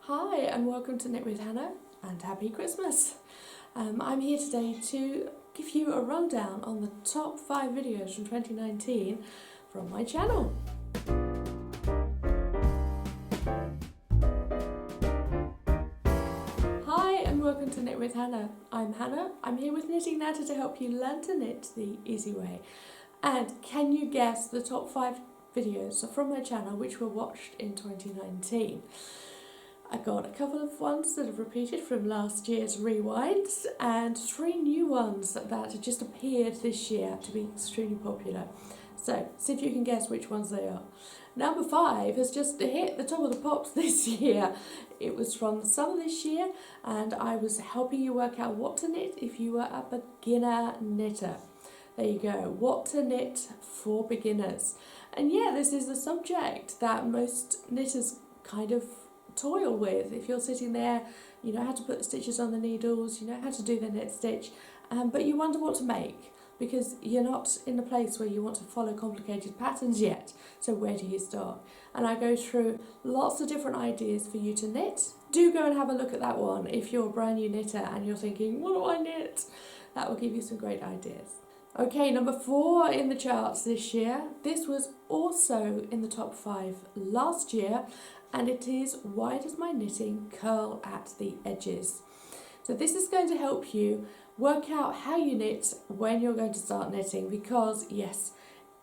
Hi and welcome to Knit with Hannah and happy Christmas. I'm here today to give you a rundown on the top 5 videos from 2019 from my channel. Hi and welcome to Knit with Hannah. I'm Hannah. I'm here with Knitting Natter to help you learn to knit the easy way. And can you guess the top 5 videos from my channel which were watched in 2019? I got a couple of ones that have repeated from last year's rewinds and 3 new ones that have just appeared this year to be extremely popular. So, see if you can guess which ones they are. Number 5 has just hit the top of the pops this year. It was from the summer this year and I was helping you work out what to knit if you were a beginner knitter. There you go, what to knit for beginners. And yeah, this is the subject that most knitters kind of toil with. If you're sitting there, you know how to put the stitches on the needles, you know how to do the knit stitch, but you wonder what to make because you're not in a place where you want to follow complicated patterns yet. So where do you start? And I go through lots of different ideas for you to knit. Do go and have a look at that one if you're a brand new knitter and you're thinking, what do I knit? That will give you some great ideas. Okay, number 4 in the charts this year. This was also in the top 5 last year, and it is Why Does My Knitting Curl at the Edges? So this is going to help you work out how you knit when you're going to start knitting, because yes,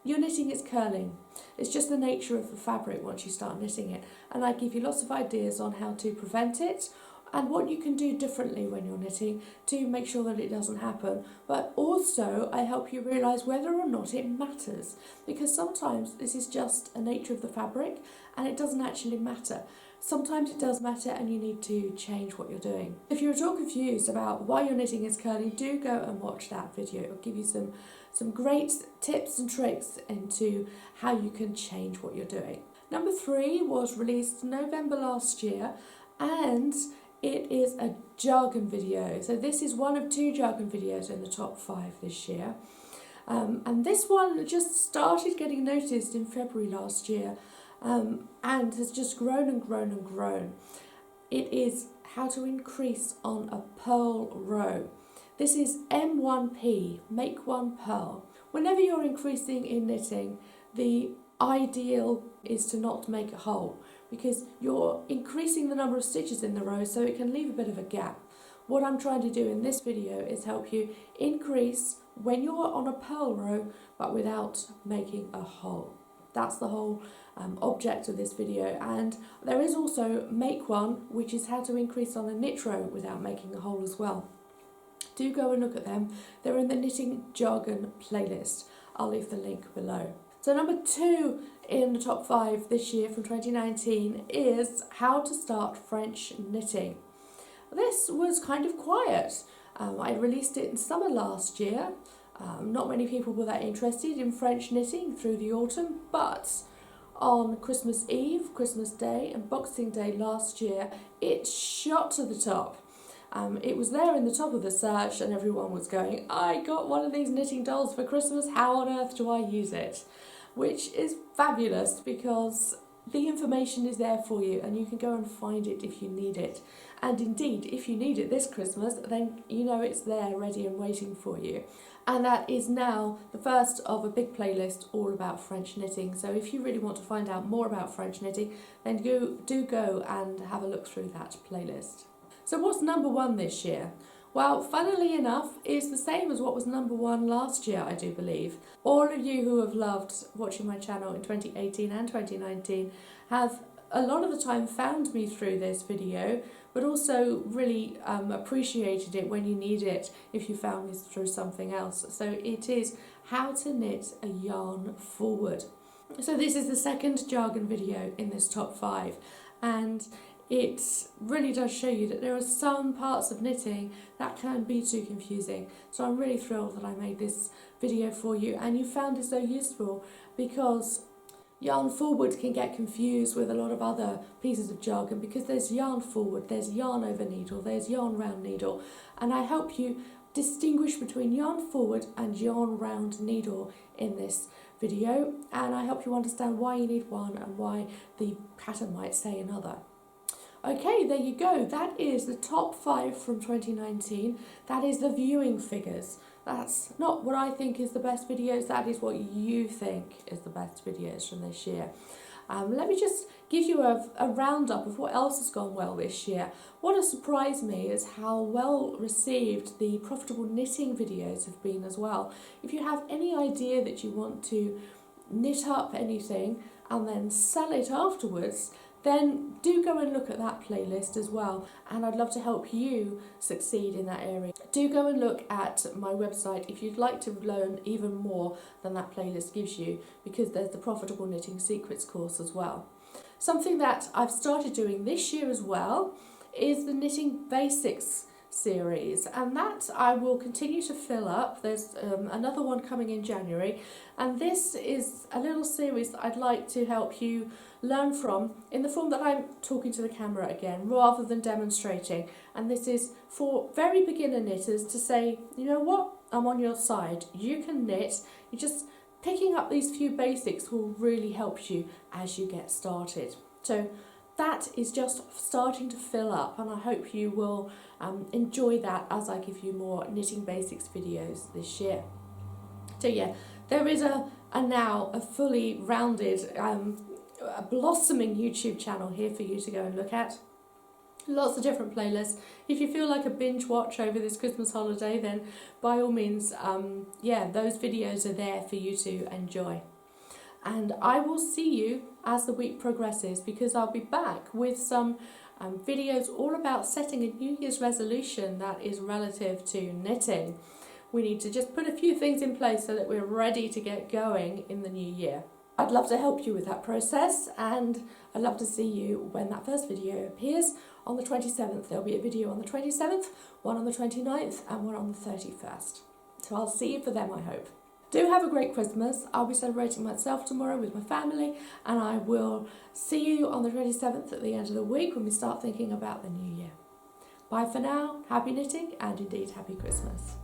your knitting is curling. It's just the nature of the fabric once you start knitting it, and I give you lots of ideas on how to prevent it and what you can do differently when you're knitting to make sure that it doesn't happen. But also I help you realise whether or not it matters, because sometimes this is just a nature of the fabric and it doesn't actually matter. Sometimes it does matter and you need to change what you're doing. If you're at all confused about why your knitting is curling, do go and watch that video. It'll give you some great tips and tricks into how you can change what you're doing. Number 3 was released November last year, and it is a jargon video. So this is one of 2 jargon videos in the top 5 this year. And this one just started getting noticed in February last year and has just grown and grown and grown. It is how to increase on a purl row. This is M1P, make one purl. Whenever you're increasing in knitting, the ideal is to not make a hole, because you're increasing the number of stitches in the row so it can leave a bit of a gap. What I'm trying to do in this video is help you increase when you're on a purl row but without making a hole. That's the whole object of this video. And there is also make one, which is how to increase on a knit row without making a hole as well. Do go and look at them. They're in the knitting jargon playlist. I'll leave the link below. So number 2 in the top 5 this year from 2019 is how to start French knitting. This was kind of quiet. I released it in summer last year. Not many people were that interested in French knitting through the autumn, but on Christmas Eve, Christmas Day and Boxing Day last year, it shot to the top. It was there in the top of the search and everyone was going, I got one of these knitting dolls for Christmas, how on earth do I use it? Which is fabulous because the information is there for you and you can go and find it if you need it. And indeed, if you need it this Christmas, then you know it's there ready and waiting for you. And that is now the first of a big playlist all about French knitting. So if you really want to find out more about French knitting, then do go and have a look through that playlist. So what's number 1 this year? Well, funnily enough, it's the same as what was number 1 last year, I do believe. All of you who have loved watching my channel in 2018 and 2019 have a lot of the time found me through this video, but also really appreciated it when you need it if you found me through something else. So it is how to knit a yarn forward. So this is the 2nd jargon video in this top 5, and it really does show you that there are some parts of knitting that can be too confusing. So I'm really thrilled that I made this video for you and you found it so useful, because yarn forward can get confused with a lot of other pieces of jargon, because there's yarn forward, there's yarn over needle, there's yarn round needle, and I help you distinguish between yarn forward and yarn round needle in this video, and I help you understand why you need one and why the pattern might say another. Okay, there you go. That is the top 5 from 2019. That is the viewing figures. That's not what I think is the best videos, that is what you think is the best videos from this year. Let me just give you a roundup of what else has gone well this year. What has surprised me is how well received the profitable knitting videos have been as well. If you have any idea that you want to knit up anything and then sell it afterwards, then do go and look at that playlist as well, and I'd love to help you succeed in that area. Do go and look at my website if you'd like to learn even more than that playlist gives you, because there's the Profitable Knitting Secrets course as well. Something that I've started doing this year as well is the Knitting Basics series, and that I will continue to fill up. There's another one coming in January, and this is a little series that I'd like to help you learn from in the form that I'm talking to the camera again rather than demonstrating. And this is for very beginner knitters to say, you know what, I'm on your side, you can knit, you just picking up these few basics will really help you as you get started. So that is just starting to fill up, and I hope you will enjoy that as I give you more knitting basics videos this year. So yeah, there is now a fully rounded, a blossoming YouTube channel here for you to go and look at. Lots of different playlists. If you feel like a binge watch over this Christmas holiday, then by all means, yeah, those videos are there for you to enjoy. And I will see you as the week progresses, because I'll be back with some videos all about setting a New Year's resolution that is relative to knitting. We need to just put a few things in place so that we're ready to get going in the new year. I'd love to help you with that process, and I'd love to see you when that first video appears on the 27th. There'll be a video on the 27th, one on the 29th, and one on the 31st. So I'll see you for them, I hope. Do have a great Christmas. I'll be celebrating myself tomorrow with my family, and I will see you on the 27th at the end of the week when we start thinking about the new year. Bye for now, happy knitting, and indeed happy Christmas.